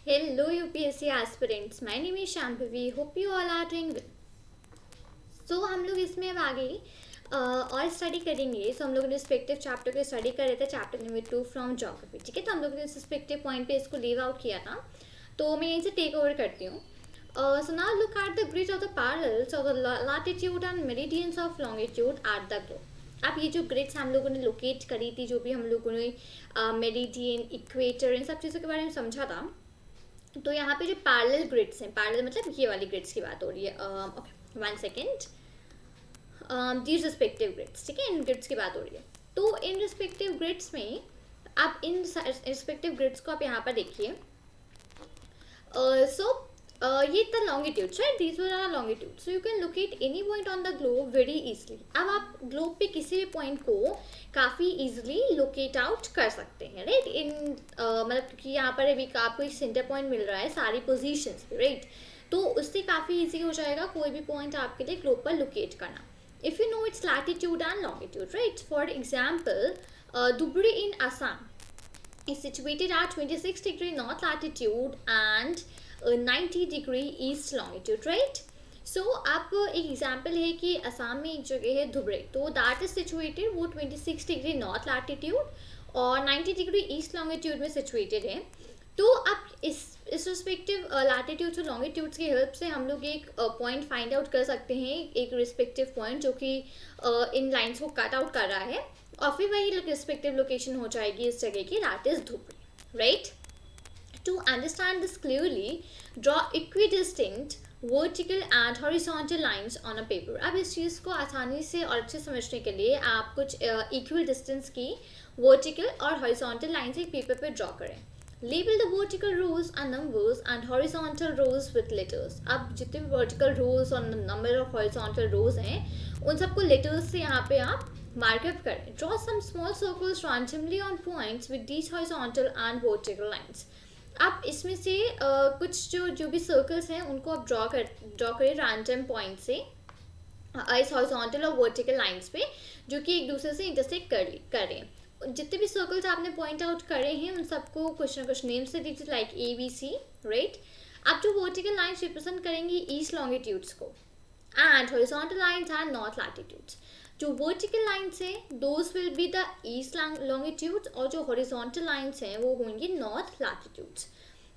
Hello UPSC aspirants, my name is Shambhavi. Hope you all are doing well. So हम लोग इसमें अब आगे और स्टडी करेंगे. सो हम लोग रिस्पेक्टिव चैप्टर को स्टडी कर रहे थे, चैप्टर नंबर 2 फ्रॉम ज्योग्राफी. ठीक है, तो हम लोग ने रिस्पेक्टिव पॉइंट पे इसको लीव आउट किया था, तो मैं यहीं से टेक ओवर करती हूँ. So now look at the grid of the parallels of the latitude and meridians of longitude at the globe. अब ये जो ग्रिड्स हम लोगों ने लोकेट करी थी, जो भी हम लोगों ने मेरिडियन, इक्वेटर, इन सब चीज़ों के बारे में समझा था, तो यहाँ पे जो पैरेलल ग्रिड्स हैं, पैरेलल मतलब ये वाली ग्रिड्स की बात हो रही है. Okay, one second. These respective grids, ठीक है, इन ग्रिड्स की बात हो रही है. तो इन रिस्पेक्टिव ग्रिड्स में आप इन रिस्पेक्टिव ग्रिड्स को आप यहाँ पर देखिए. ये था longitude, right? These were are longitude. So you can locate any point on the globe very easily. अब आप ग्लोब पे किसी भी पॉइंट को काफ़ी इजीली लोकेट आउट कर सकते हैं, राइट? इन मतलब क्योंकि यहाँ पर अभी आपको एक सेंटर पॉइंट मिल रहा है सारी पोजीशंस पे, राइट? तो उससे काफ़ी इजी हो जाएगा कोई भी पॉइंट आपके लिए ग्लोब पर लोकेट करना. If you know its latitude and longitude, right? For example, Dhubri in Assam is situated at 26-degree north latitude and 90-degree east longitude, right? So अब एक एग्जाम्पल है कि असम में एक जगह है धुबरी, तो दैट इज सिचुएटेड, वो 26 डिग्री नॉर्थ लैटिट्यूड और 90 डिग्री ईस्ट लॉन्गिट्यूड में सिचुएटेड है. तो अब इस रिस्पेक्टिव लैटिट्यूड्स और लॉन्गिट्यूड्स की हेल्प से हम लोग एक पॉइंट फाइंड आउट कर सकते हैं, एक रिस्पेक्टिव पॉइंट जो कि इन लाइंस को कट आउट कर रहा है, और फिर वही रिस्पेक्टिव लोकेशन हो जाएगी इस जगह की, that is Dhubri, right? To understand this clearly, draw equidistant vertical and horizontal lines on a paper. अब इस चीज़ को आसानी से और अच्छे समझने के लिए आप कुछ equal distance की vertical और horizontal lines एक पेपर पे ड्रॉ करें. Label the vertical rows and numbers and horizontal rows with letters. अब जितने भी vertical rows और number of horizontal rows हैं, उन सबको letters से यहाँ पे आप मार्कअप करें. Draw some small circles randomly on points with these horizontal and vertical lines. आप इसमें से कुछ जो भी सर्कल्स हैं उनको आप ड्रॉ करें रैंडम पॉइंट से इस हॉरिजॉन्टल और वर्टिकल लाइंस पे, जो कि एक दूसरे से इंटरसेक्ट कर रहे हैं. जितने भी सर्कल्स आपने पॉइंट आउट करे हैं उन सबको कुछ ना कुछ नेम से दीजिए, लाइक ABC, राइट? अब जो वर्टिकल लाइंस रिप्रेजेंट करेंगी ईस्ट लॉन्गिट्यूड्स को, and horizontal lines are north latitudes. जो वर्टिकल लाइन्स हैं those will be the east longitudes, और जो हॉरिजॉन्टल लाइन्स हैं वो होंगी north latitudes.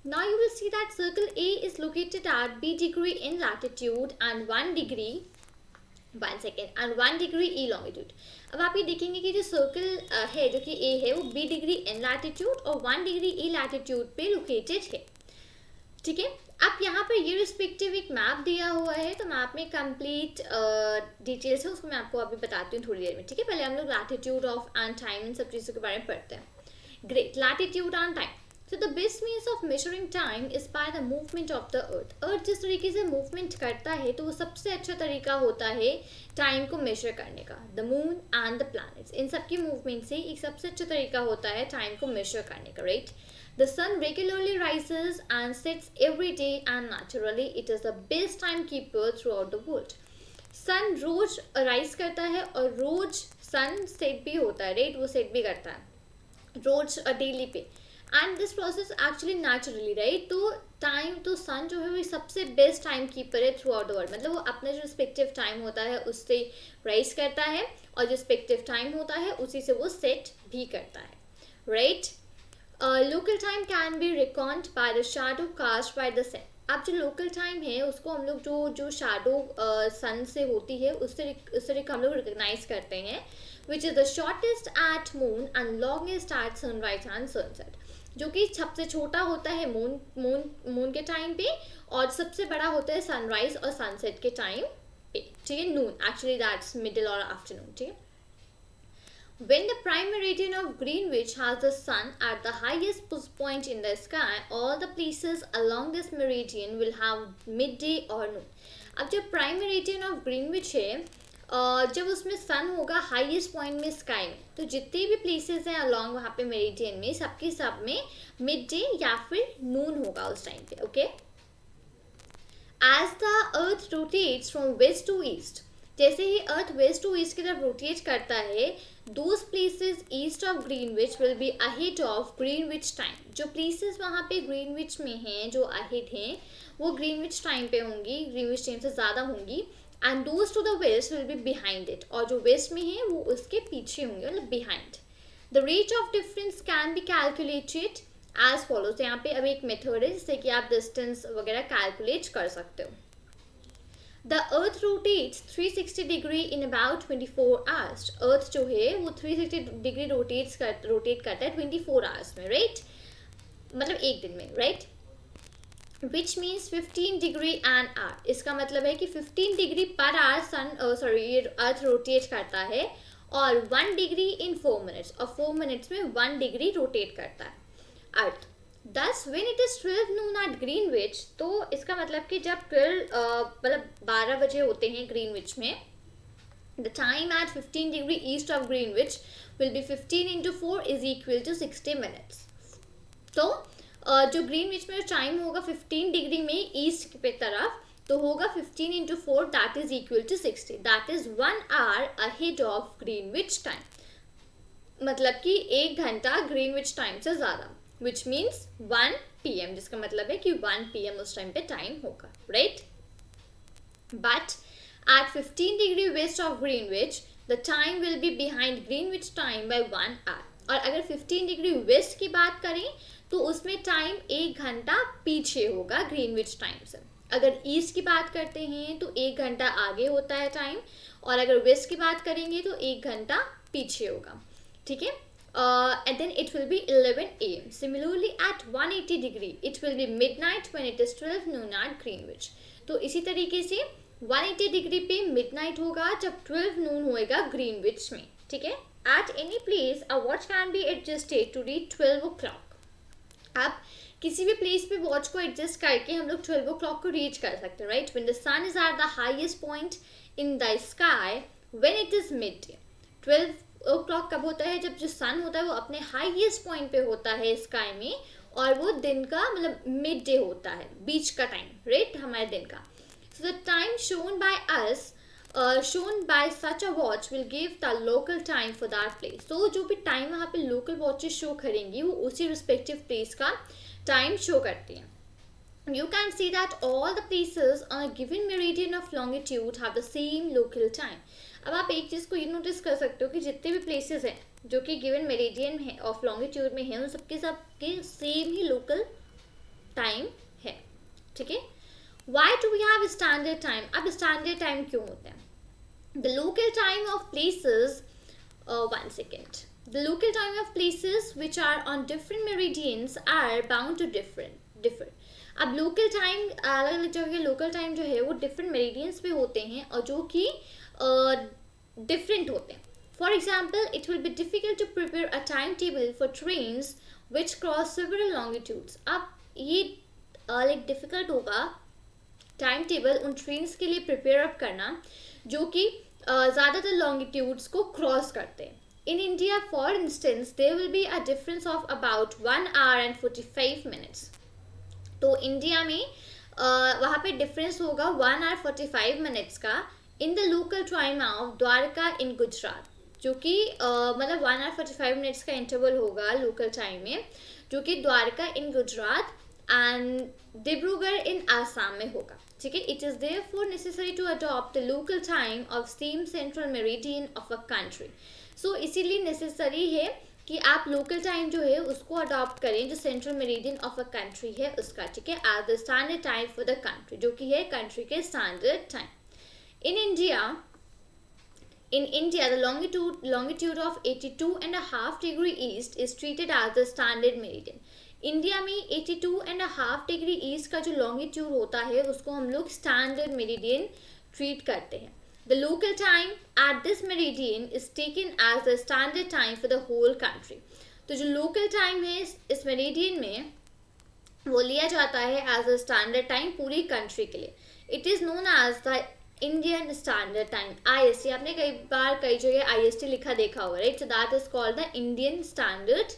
Now you will see that circle A is located at B degree in latitude and 1 degree, 1 second, and 1 degree E longitude. अब आप ये देखेंगे कि जो सर्कल है जो कि A है वो B डिग्री इन लैटिट्यूड और 1 डिग्री E लैटिट्यूड पे लोकेटेड है, ठीक है? अब यहाँ पर ये रिस्पेक्टिव एक मैप दिया हुआ है, तो मैप में कंप्लीट डिटेल्स है, उसको मैं आपको अभी बताती हूँ थोड़ी देर में, ठीक है? पहले हम लोग latitude of and time in सब चीज़ों के बारे में पढ़ते हैं. Great, latitude and time. So the best means of measuring time is by the movement of the earth. अर्थ जिस तरीके से मूवमेंट करता है तो वो सबसे अच्छा तरीका होता है टाइम को मेजर करने का. The moon and the planets, इन सब की मूवमेंट से एक सबसे अच्छा तरीका होता है टाइम को मेजर करने का, right? The sun regularly rises and sets every day and naturally it is the best time keeper throughout the world. Sun रोज राइज करता है और रोज सन सेट भी होता है, राइट? वो सेट भी करता है रोज डेली पे, and this process actually naturally, right? तो टाइम, तो सन जो है वो सबसे बेस्ट टाइम कीपर है थ्रू आउट द वर्ल्ड. मतलब वो अपना जो रिस्पेक्टिव टाइम होता है उससे राइज करता है, और जो रिस्पेक्टिव टाइम होता है उसी से वो सेट भी करता है, right? Local time can be reckoned by the shadow cast by the sun. अब जो लोकल टाइम है उसको हम लोग जो शैडो सन से होती है उससे हम लोग रिकग्नाइज करते हैं, which is the shortest at moon and longest at sunrise and sunset. जो कि सबसे छोटा होता है मून के टाइम पे, और सबसे बड़ा होता है सनराइज और सनसेट के टाइम पे, ठीक है? नून, एक्चुअली दैट्स मिडिल और आफ्टरनून, ठीक है? When the prime meridian of Greenwich has the sun at the highest point in the sky, all the places along this meridian will have midday or noon. अब जो prime meridian of Greenwich है, जब उसमें सन होगा highest point में sky में, तो जितने भी प्लेसेस हैं अलॉन्ग वहाँ पे मेरिडियन में, सबके सब में मिड डे या फिर नून होगा उस टाइम पे, okay? As the earth rotates from west to east, जैसे ही अर्थ वेस्ट टू ईस्ट की तरफ रोटेट करता है, those places east of Greenwich will be ahead of Greenwich time. जो प्लेसेस वहाँ पे ग्रीनविच में हैं, जो अहेड हैं, वो ग्रीनविच टाइम पे होंगी, ग्रीनविच टाइम से ज़्यादा होंगी। And those to the west will be behind it, और जो वेस्ट में हैं वो उसके पीछे होंगे, मतलब behind. The rate of difference can be calculated as follows. यहाँ पे अब एक मेथड है जिससे कि आप डिस्टेंस वगैरह कैलकुलेट कर सकते हो। The Earth rotates 360 degree in about 24 hours. Earth जो है वो 360 डिग्री रोटेट करता है 24 आवर्स में, राइट? मतलब एक दिन में, right? Which means 15 degree an hour. इसका मतलब है कि 15 डिग्री पर आवर ये अर्थ रोटेट करता है, और 1 डिग्री इन 4 मिनट्स, और 4 मिनट्स में 1 डिग्री रोटेट करता है अर्थ। Thus, when it is 12 noon at Greenwich, तो इसका मतलब कि जब 12 बजे होते हैं ग्रीनविच में, the time at 15 degree east of Greenwich will be 15 into 4 is equal to 60 minutes. तो जो ग्रीनविच में टाइम होगा 15 डिग्री में ईस्ट पे तरफ, तो होगा 15 into 4 that is equal to 60. That is 1 hour ahead of Greenwich time. मतलब कि 1 घंटा ग्रीनविच टाइम से ज़्यादा, which means 1 PM, जिसका मतलब है कि 1 PM उस टाइम पे टाइम होगा, right? But at 15 degree west of Greenwich, the time will be behind Greenwich time by 1 hour. और अगर 15 डिग्री वेस्ट की बात करें तो उसमें टाइम 1 घंटा पीछे होगा ग्रीनविच टाइम से। अगर ईस्ट की बात करते हैं तो 1 घंटा आगे होता है टाइम, और अगर वेस्ट की बात करेंगे तो 1 घंटा पीछे होगा, ठीक है? And then it will be 11 AM. Similarly, at 180 degree, it will be midnight when it is 12 noon at Greenwich. तो इसी तरीके से 180 डिग्री पे midnight होगा जब 12 noon होएगा ग्रीनविच में, ठीक है? At any place, a watch can be adjusted to read 12 o'clock. अब किसी भी प्लेस पे वॉच को एडजस्ट करके हम लोग 12 o'clock को रीच कर सकते हैं, right? When the sun is at the highest point in the sky, when it is midday. 12 o'clock कब होता है? जब जो सन होता है वो अपने हाईएस्ट पॉइंट पे होता है स्काई में, और वो दिन का मतलब मिड डे होता है, बीच का टाइम, राइट? हमारे दिन का। So the time shown by us shown by such a watch will give the local time for that place. तो जो भी टाइम वहाँ पे लोकल वॉचेस शो करेंगी वो उसी रिस्पेक्टिव प्लेस का टाइम शो करती हैं. You can see that all the places on a given meridian of longitude have the same local time. अब आप एक चीज़ को ये नोटिस कर सकते हो कि जितने भी प्लेसेस हैं जो कि गिवन मेरिडियन है ऑफ लॉन्गिट्यूड में हैं, उन सबके सेम ही लोकल टाइम है, ठीक है. Why do we have standard time? अब standard time क्यों होता है? The local time of places, one second. The local time of places which are on different meridians are bound to differ. अब local time अलग अलग जगह के local time जो है वो डिफरेंट मेरिडियंस पे होते हैं और जो कि डिफरेंट होते हैं. For example, it will be difficult to prepare a time table for trains which cross several longitudes. अब ये लाइक डिफिकल्ट होगा टाइम टेबल उन ट्रेन्स के लिए प्रिपेयर अप करना जो कि ज़्यादातर लॉन्गिट्यूड्स को क्रॉस करते हैं. In India, for instance, there will be a difference of about 1 hour and 45 minutes. तो इंडिया में वहाँ पे डिफरेंस होगा 1 hour 45 minutes का in the local time of Dwarka in Gujarat, जो कि मतलब 1 hour 45 minutes का इंटरवल होगा लोकल टाइम में, जो कि Dwarka in Gujarat and Dibrugarh in Assam में होगा, ठीक है. It is therefore necessary to adopt the local time of same central meridian of a country. So इसीलिए नेसेसरी है कि आप लोकल टाइम जो है उसको अडॉप्ट करें जो central meridian of a country है उसका, ठीक है, as the standard time for the country, जो कि है कंट्री के standard time. In India the longitude of 82.5 degree east is treated as the standard meridian. India में 82.5 डिग्री ईस्ट का जो लॉन्गिट्यूड होता है उसको हम लोग स्टैंडर्ड मेरिडियन ट्रीट करते हैं. The local time at this meridian is taken as the standard time for the whole country. तो जो local time है इस meridian में वो लिया जाता है as a standard time पूरी country के लिए. It is known as the Indian Standard Time, IST. आपने कई बार कई जगह IST लिखा देखा होगा, right? So that is called the Indian Standard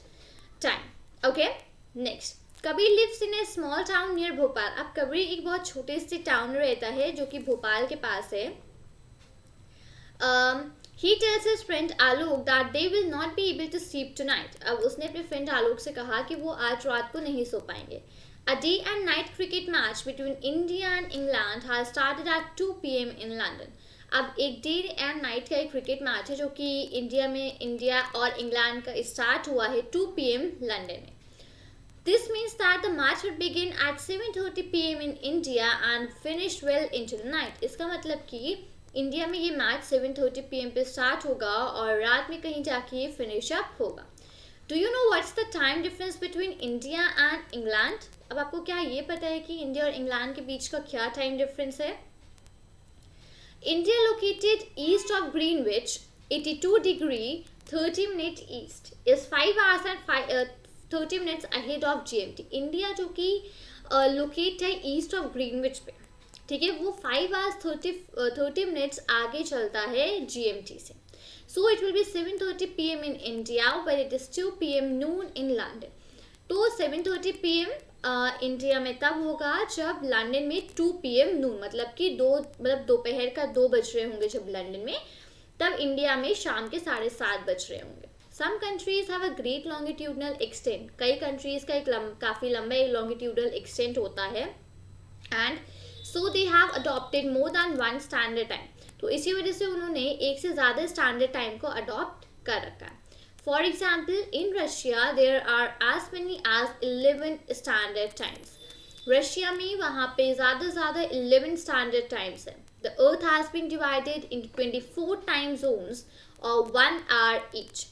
Time. Okay, next. Kabir lives in a small town near Bhopal. अब कबीर एक बहुत छोटे से टाउन में रहता है जो कि भोपाल के पास है. He tells his friend Alok that they will not be able to sleep tonight. अब उसने अपने फ्रेंड आलोक से कहा कि वो आज रात को नहीं सो पाएंगे. A day and night cricket match between India and England has started at 2 p.m. in London. अब एक डे एंड नाइट का एक क्रिकेट मैच है जो कि इंडिया और इंग्लैंड का स्टार्ट हुआ है 2 p.m. लंदन में. This means that the match would begin at 7:30 p.m. in India and finish well into the night. इसका मतलब कि इंडिया में ये मैच 7:30 p.m. पे स्टार्ट होगा और रात में कहीं जाके ये फिनिश अप होगा. Do you know what's the time difference between India and England? अब आपको क्या ये पता है कि इंडिया और इंग्लैंड के बीच का क्या टाइम डिफरेंस है? India located east of Greenwich, 82 degree 30 minute east, is 5 hours and 30 minutes ahead of GMT. India जो कि लोकेट है ईस्ट ऑफ ग्रीनविच पे, ठीक है, वो 5 hours 30 minutes आगे चलता है GMT से. So it will be 7:30 p.m. in India, but it is 2 p.m. noon in London. तो 7:30 p.m. इंडिया में तब होगा जब लंदन में 2 p.m. नून, मतलब कि दोपहर का 2 बज रहे होंगे जब लंदन में, तब इंडिया में शाम के 7:30 बज रहे होंगे. Some countries have a great longitudinal extent. कई कंट्रीज का एक काफ़ी लंबा एक लॉन्गिट्यूडनल एक्सटेंट होता है, and so they have adopted more than 1 standard time. तो इसी वजह से उन्होंने एक से ज़्यादा स्टैंडर्ड टाइम को अडॉप्ट कर रखा है. For example, in Russia, there are as many as 11 standard times. Russia में वहाँ पे ज़्यादा 11 standard times है. The Earth has been divided into 24 time zones और 1 hour each.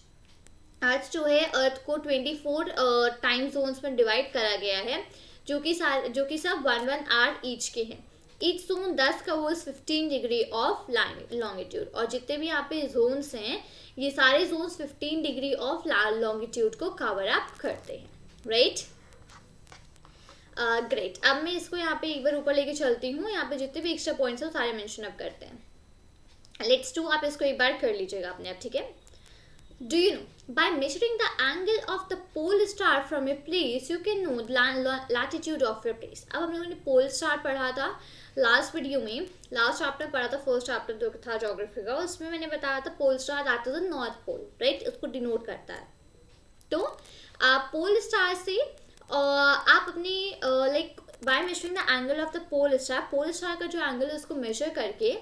आज जो है अर्थ को 24 टाइम जोन्स में डिवाइड करा गया है, जो कि सब 1 hour ईच के हैं. Each zone 10 covers 15 degree of longitude, और जितने भी यहाँ पे जोन्स हैं ये सारे जोन्स 15 डिग्री ऑफ लॉन्गिट्यूड को कवर अप करते हैं. Right, great. अब मैं इसको यहाँ पे एक बार ऊपर लेके चलती हूँ. यहाँ पे जितने भी एक्स्ट्रा पॉइंट्स हैं सारे मेंशन अप करते हैं. लेट्स डू, आप इसको एक बार कर लीजिएगा अपने आप, ठीक है. Do you know, by measuring the angle of the pole star from a place, you can know the latitude of your place. अब हम लोगों ने पोल स्टार पढ़ा था लास्ट वीडियो में, लास्ट चैप्टर पढ़ा था, फर्स्ट चैप्टर जो था ज्योग्राफी का, उसमें मैंने बताया था pole star that is the north pole, right, उसको डिनोट करता है. तो पोल स्टार से आप अपनी like by measuring the angle of the pole star का जो एंगल है उसको मेजर करके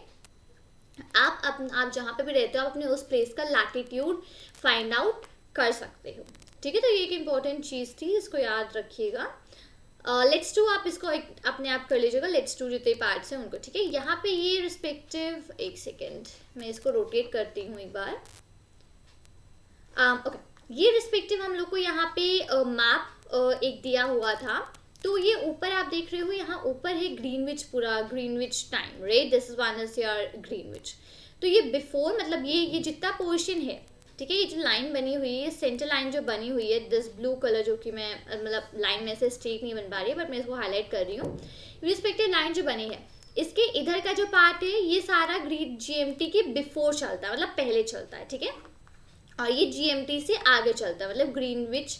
आप जहाँ पे भी रहते हो आप अपने उस प्लेस का लैटिट्यूड फाइंड आउट कर सकते हो. ठीक है, तो ये एक इम्पॉर्टेंट चीज़ थी, इसको याद रखिएगा. लेट्स डू, आप इसको अपने आप कर लीजिएगा. लेट्स डू जितने पार्ट्स हैं उनको, ठीक है. यहाँ पे ये रिस्पेक्टिव, एक सेकेंड मैं इसको रोटेट करती हूँ एक बार. ओके, ये रिस्पेक्टिव हम लोग को यहाँ पे मैप एक दिया हुआ था. तो ये ऊपर आप देख रहे हो, यहाँ ऊपर है ग्रीनविच, पूरा Greenwich time, right, this is one is your Greenwich. तो ये बिफोर, मतलब ये जितना पोर्शन है, ठीक है, ये जो लाइन बनी हुई है, सेंटर लाइन जो बनी हुई है, दिस ब्लू कलर, जो कि मैं मतलब लाइन में से स्ट्रेट नहीं बन पा रही है बट मैं इसको हाईलाइट कर रही हूँ. रिस्पेक्टिव लाइन जो बनी है, इसके इधर का जो पार्ट है ये सारा GMT के बिफोर चलता है, मतलब पहले चलता है, ठीक है. और ये GMT से आगे चलता है, मतलब ग्रीनविच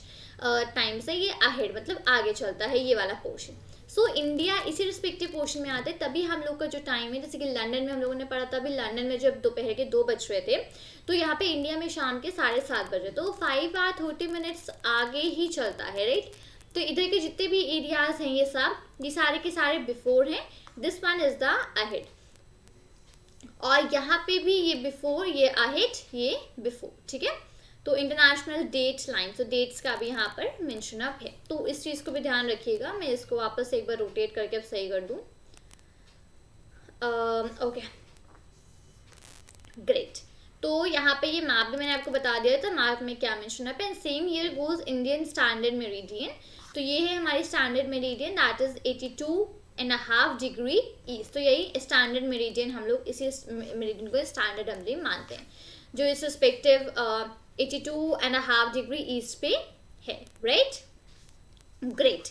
टाइम से ये अहेड, मतलब आगे चलता है ये वाला पोर्शन. सो इंडिया इसी रिस्पेक्टिव पोर्शन में आते हैं. तभी हम लोग का जो टाइम है, जैसे कि लंदन में हम लोगों ने पढ़ा, तभी लंदन में जब दोपहर के 2 बज रहे थे, तो यहाँ पे इंडिया में शाम के 7:30 बजे, तो 5 hour 30 minutes आगे ही चलता है, राइट. तो इधर के जितने भी एरियाज हैं ये सारे के सारे बिफोर हैं. This one is the ahead, और यहाँ पे भी ये बिफोर, ये अहेड, ये बिफोर, ठीक है. तो इंटरनेशनल डेट्स लाइन, तो डेट्स का भी यहाँ पर मेंशन अप है, तो इस चीज़ को भी ध्यान रखिएगा. मैं इसको वापस एक बार रोटेट करके अब सही कर दूँ. Okay, great. तो यहाँ पे ये मैप भी मैंने आपको बता दिया था, मैप में क्या मेंशन अप है. And same year goes Indian standard meridian. तो ये है हमारी standard meridian, that is 82.5 degree east. तो यही स्टैंडर्ड मेरिडियन, हम लोग इसी मेरिडियन को स्टैंडर्ड हम मानते हैं, जो इस रिस्पेक्टिव 82.5 डिग्री ईस्ट पे है, राइट. ग्रेट.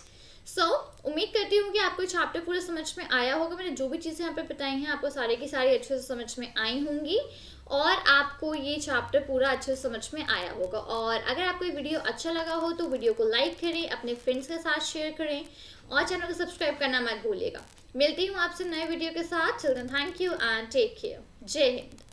सो उम्मीद करती हूँ कि आपको चैप्टर पूरा समझ में आया होगा. मैंने जो भी चीज़ें यहाँ पे बताई हैं आपको सारे की सारी अच्छे से समझ में आई होंगी, और आपको ये चैप्टर पूरा अच्छे से समझ में आया होगा. और अगर आपको ये वीडियो अच्छा लगा हो तो वीडियो को लाइक करें, अपने फ्रेंड्स के साथ शेयर करें, और चैनल को सब्सक्राइब करना मत भूलिएगा. मिलती हूँ आपसे नए वीडियो के साथ. Till then thank you and take care. जय हिंद.